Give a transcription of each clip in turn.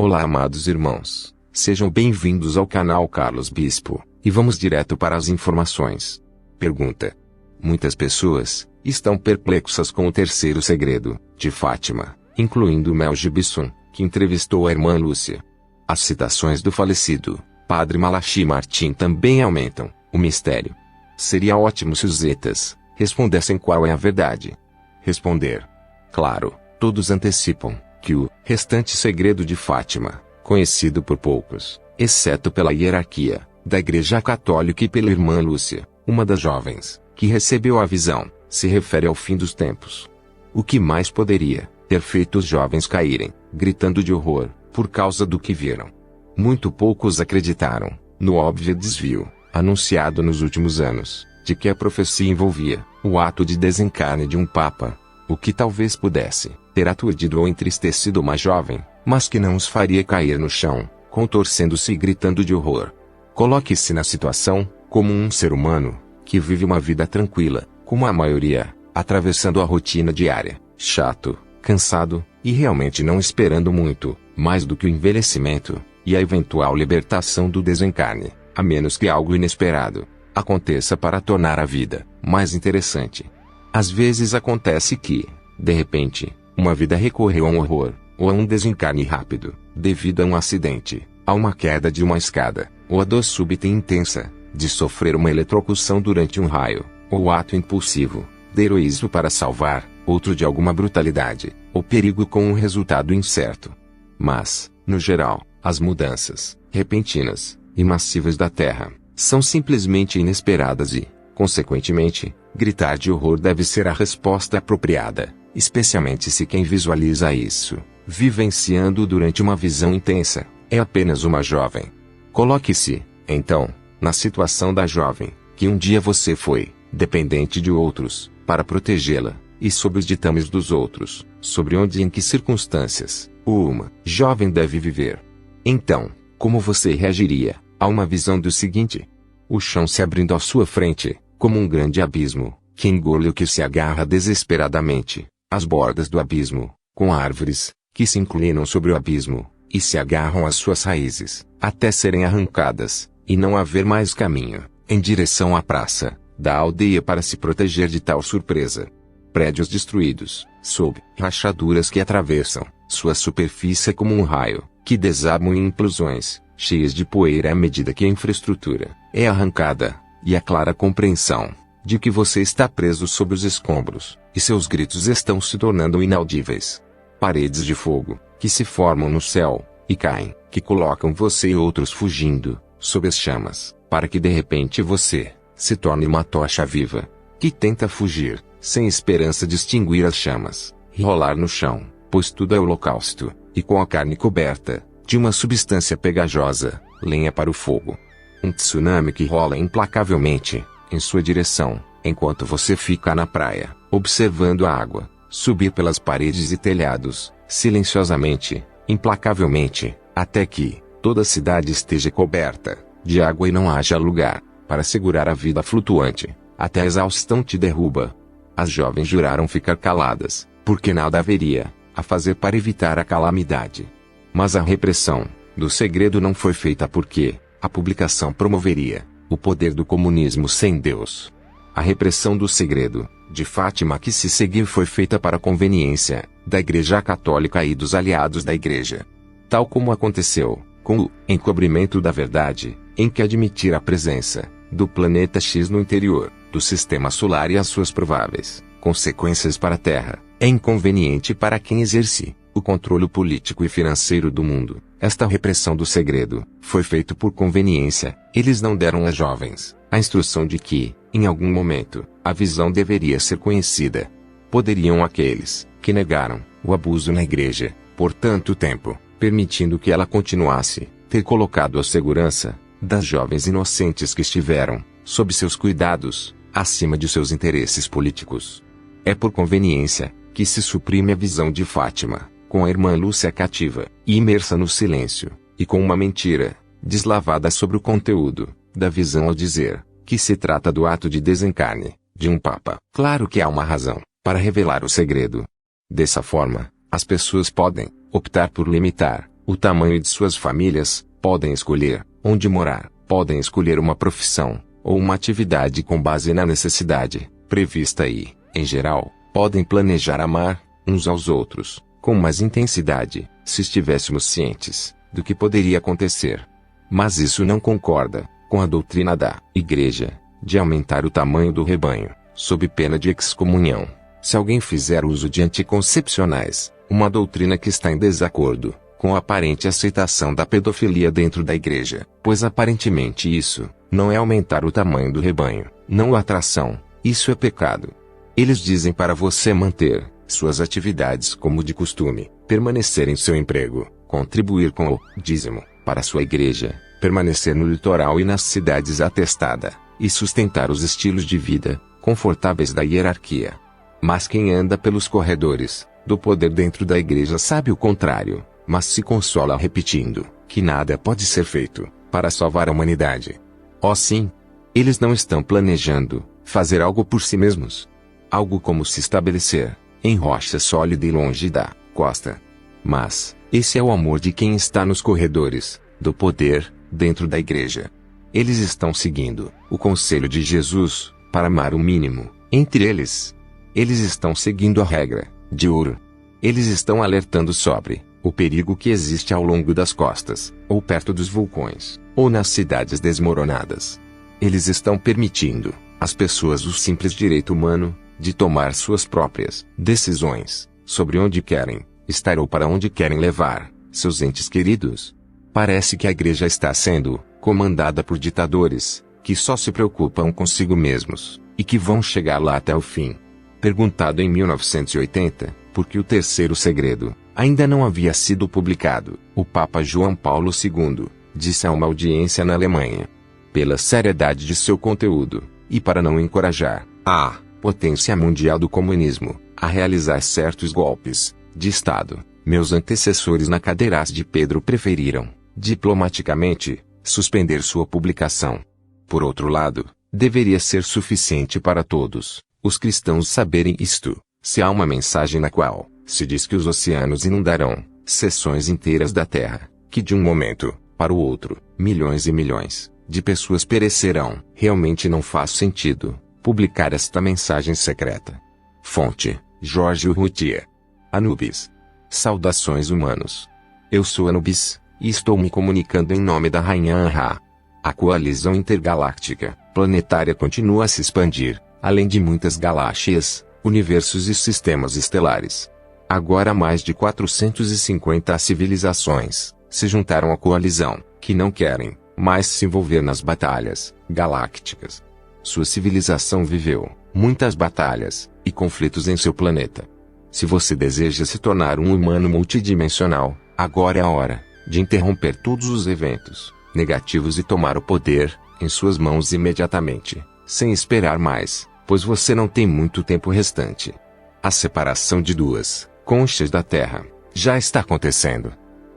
Olá, amados irmãos, sejam bem-vindos ao canal Carlos Bispo, e vamos direto para as informações. Pergunta: muitas pessoas estão perplexas com o terceiro segredo de Fátima, incluindo Mel Gibson, que entrevistou a irmã Lúcia. As citações do falecido Padre Malachi Martim também aumentam o mistério. Seria ótimo se os zetas respondessem qual é a verdade. Responder: claro, todos antecipam que o restante segredo de Fátima, conhecido por poucos, exceto pela hierarquia da Igreja Católica e pela irmã Lúcia, uma das jovens que recebeu a visão, se refere ao fim dos tempos. O que mais poderia ter feito os jovens caírem, gritando de horror, por causa do que viram? Muito poucos acreditaram no óbvio desvio, anunciado nos últimos anos, de que a profecia envolvia o ato de desencarne de um papa, o que talvez pudesse ter aturdido ou entristecido uma jovem, mas que não os faria cair no chão, contorcendo-se e gritando de horror. Coloque-se na situação, como um ser humano, que vive uma vida tranquila, como a maioria, atravessando a rotina diária, chato, cansado, e realmente não esperando muito, mais do que o envelhecimento, e a eventual libertação do desencarne, a menos que algo inesperado aconteça para tornar a vida mais interessante. Às vezes acontece que, de repente, uma vida recorreu a um horror, ou a um desencarne rápido, devido a um acidente, a uma queda de uma escada, ou a dor súbita e intensa de sofrer uma eletrocução durante um raio, ou o ato impulsivo de heroísmo para salvar outro de alguma brutalidade, ou perigo com um resultado incerto. Mas, no geral, as mudanças repentinas e massivas da Terra são simplesmente inesperadas e, consequentemente, gritar de horror deve ser a resposta apropriada, especialmente se quem visualiza isso, vivenciando durante uma visão intensa, é apenas uma jovem. Coloque-se, então, na situação da jovem, que um dia você foi dependente de outros, para protegê-la, e sob os ditames dos outros, sobre onde e em que circunstâncias uma jovem deve viver. Então, como você reagiria a uma visão do seguinte: o chão se abrindo à sua frente, como um grande abismo, que engole o que se agarra desesperadamente, as bordas do abismo, com árvores que se inclinam sobre o abismo, e se agarram às suas raízes, até serem arrancadas, e não haver mais caminho, em direção à praça da aldeia para se proteger de tal surpresa. Prédios destruídos, sob rachaduras que atravessam sua superfície como um raio, que desabam em implosões, cheias de poeira à medida que a infraestrutura é arrancada, e a clara compreensão de que você está preso sob os escombros, e seus gritos estão se tornando inaudíveis. Paredes de fogo, que se formam no céu, e caem, que colocam você e outros fugindo, sob as chamas, para que de repente você se torne uma tocha viva, que tenta fugir, sem esperança de extinguir as chamas, e rolar no chão, pois tudo é holocausto, e com a carne coberta de uma substância pegajosa, lenha para o fogo. Um tsunami que rola implacavelmente em sua direção, enquanto você fica na praia, observando a água subir pelas paredes e telhados, silenciosamente, implacavelmente, até que toda a cidade esteja coberta de água e não haja lugar para segurar a vida flutuante. Até a exaustão te derruba. As jovens juraram ficar caladas, porque nada haveria a fazer para evitar a calamidade. Mas a repressão do segredo não foi feita porque a publicação promoveria o poder do comunismo sem Deus. A repressão do segredo de Fátima que se seguiu foi feita para a conveniência da Igreja Católica e dos aliados da Igreja. Tal como aconteceu com o encobrimento da verdade, em que admitir a presença do planeta X no interior do sistema solar e as suas prováveis consequências para a Terra é inconveniente para quem exerce o controle político e financeiro do mundo. Esta repressão do segredo foi feita por conveniência. Eles não deram às jovens a instrução de que, em algum momento, a visão deveria ser conhecida. Poderiam aqueles que negaram o abuso na Igreja por tanto tempo, permitindo que ela continuasse, ter colocado a segurança das jovens inocentes que estiveram sob seus cuidados, acima de seus interesses políticos. É por conveniência que se suprime a visão de Fátima, com a irmã Lúcia cativa e imersa no silêncio, e com uma mentira deslavada sobre o conteúdo da visão ao dizer que se trata do ato de desencarne de um papa. Claro que há uma razão para revelar o segredo. Dessa forma, as pessoas podem optar por limitar o tamanho de suas famílias, podem escolher onde morar, podem escolher uma profissão, ou uma atividade com base na necessidade prevista e, em geral, podem planejar amar uns aos outros com mais intensidade, se estivéssemos cientes do que poderia acontecer. Mas isso não concorda com a doutrina da Igreja de aumentar o tamanho do rebanho, sob pena de excomunhão, se alguém fizer uso de anticoncepcionais, uma doutrina que está em desacordo com a aparente aceitação da pedofilia dentro da Igreja, pois aparentemente isso não é aumentar o tamanho do rebanho, não a atração, isso é pecado. Eles dizem para você manter suas atividades como de costume, permanecer em seu emprego, contribuir com o dízimo para sua igreja, permanecer no litoral e nas cidades atestada, e sustentar os estilos de vida confortáveis da hierarquia. Mas quem anda pelos corredores do poder dentro da igreja sabe o contrário, mas se consola repetindo que nada pode ser feito para salvar a humanidade. Oh sim, eles não estão planejando fazer algo por si mesmos. Algo como se estabelecer em rocha sólida e longe da costa. Mas esse é o amor de quem está nos corredores do poder dentro da igreja. Eles estão seguindo o conselho de Jesus para amar o mínimo entre eles. Eles estão seguindo a regra de ouro. Eles estão alertando sobre o perigo que existe ao longo das costas, ou perto dos vulcões, ou nas cidades desmoronadas. Eles estão permitindo às pessoas o simples direito humano de tomar suas próprias decisões sobre onde querem estar ou para onde querem levar seus entes queridos. Parece que a igreja está sendo comandada por ditadores que só se preocupam consigo mesmos e que vão chegar lá até o fim. Perguntado em 1980 por que o terceiro segredo ainda não havia sido publicado, o Papa João Paulo II disse a uma audiência na Alemanha: pela seriedade de seu conteúdo e para não encorajar a potência mundial do comunismo a realizar certos golpes de Estado, meus antecessores na cadeira de Pedro preferiram, diplomaticamente, suspender sua publicação. Por outro lado, deveria ser suficiente para todos os cristãos saberem isto: se há uma mensagem na qual se diz que os oceanos inundarão seções inteiras da Terra, que de um momento para o outro, milhões e milhões de pessoas perecerão, realmente não faz sentido publicar esta mensagem secreta. Fonte: Jorge Urrutia. Anubis. Saudações humanos. Eu sou Anubis, e estou me comunicando em nome da Rainha Anra. A coalizão intergaláctica planetária continua a se expandir, além de muitas galáxias, universos e sistemas estelares. Agora mais de 450 civilizações se juntaram à coalizão, que não querem mais se envolver nas batalhas galácticas. Sua civilização viveu muitas batalhas e conflitos em seu planeta. Se você deseja se tornar um humano multidimensional, agora é a hora de interromper todos os eventos negativos e tomar o poder em suas mãos imediatamente, sem esperar mais, pois você não tem muito tempo restante. A separação de duas conchas da Terra já está acontecendo.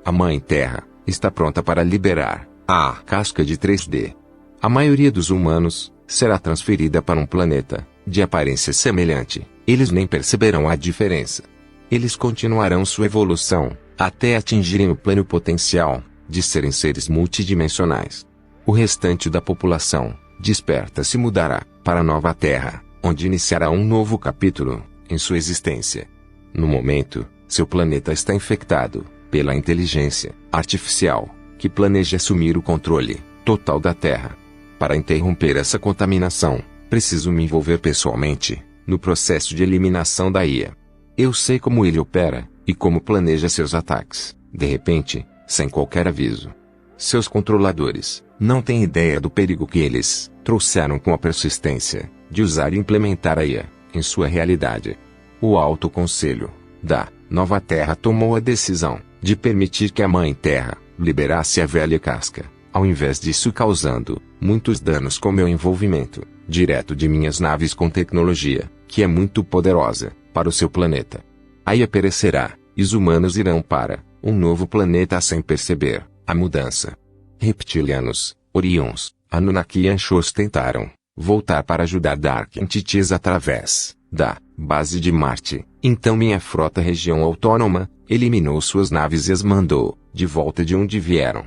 A Mãe Terra está pronta para liberar a casca de 3D. A maioria dos humanos será transferida para um planeta de aparência semelhante. Eles nem perceberão a diferença. Eles continuarão sua evolução até atingirem o pleno potencial de serem seres multidimensionais. O restante da população desperta se mudará para a nova Terra, onde iniciará um novo capítulo em sua existência. No momento, seu planeta está infectado pela inteligência artificial, que planeja assumir o controle total da Terra. Para interromper essa contaminação, preciso me envolver pessoalmente no processo de eliminação da IA. Eu sei como ele opera e como planeja seus ataques, de repente, sem qualquer aviso. Seus controladores não têm ideia do perigo que eles trouxeram com a persistência de usar e implementar a IA em sua realidade. O Alto Conselho da Nova Terra tomou a decisão de permitir que a Mãe Terra liberasse a velha casca, ao invés disso causando muitos danos com meu envolvimento direto de minhas naves com tecnologia, que é muito poderosa, para o seu planeta. A IA perecerá, e os humanos irão para um novo planeta sem perceber a mudança. Reptilianos, Orions, Anunnaki e Anshos tentaram voltar para ajudar Dark Entities através da base de Marte. Então minha frota região autônoma eliminou suas naves e as mandou de volta de onde vieram.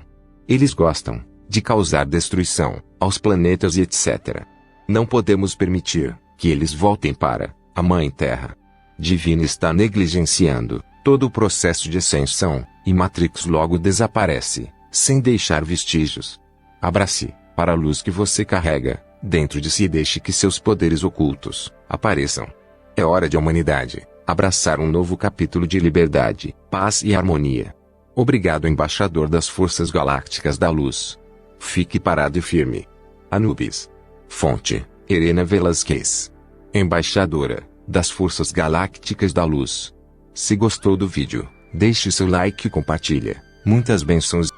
Eles gostam de causar destruição aos planetas e etc. Não podemos permitir que eles voltem para a Mãe Terra. Divina está negligenciando todo o processo de ascensão, e Matrix logo desaparece, sem deixar vestígios. Abra-se para a luz que você carrega dentro de si e deixe que seus poderes ocultos apareçam. É hora de a humanidade abraçar um novo capítulo de liberdade, paz e harmonia. Obrigado, embaixador das Forças Galácticas da Luz. Fique parado e firme. Anubis. Fonte: Helena Velasquez. Embaixadora das Forças Galácticas da Luz. Se gostou do vídeo, deixe seu like e compartilha. Muitas bênçãos.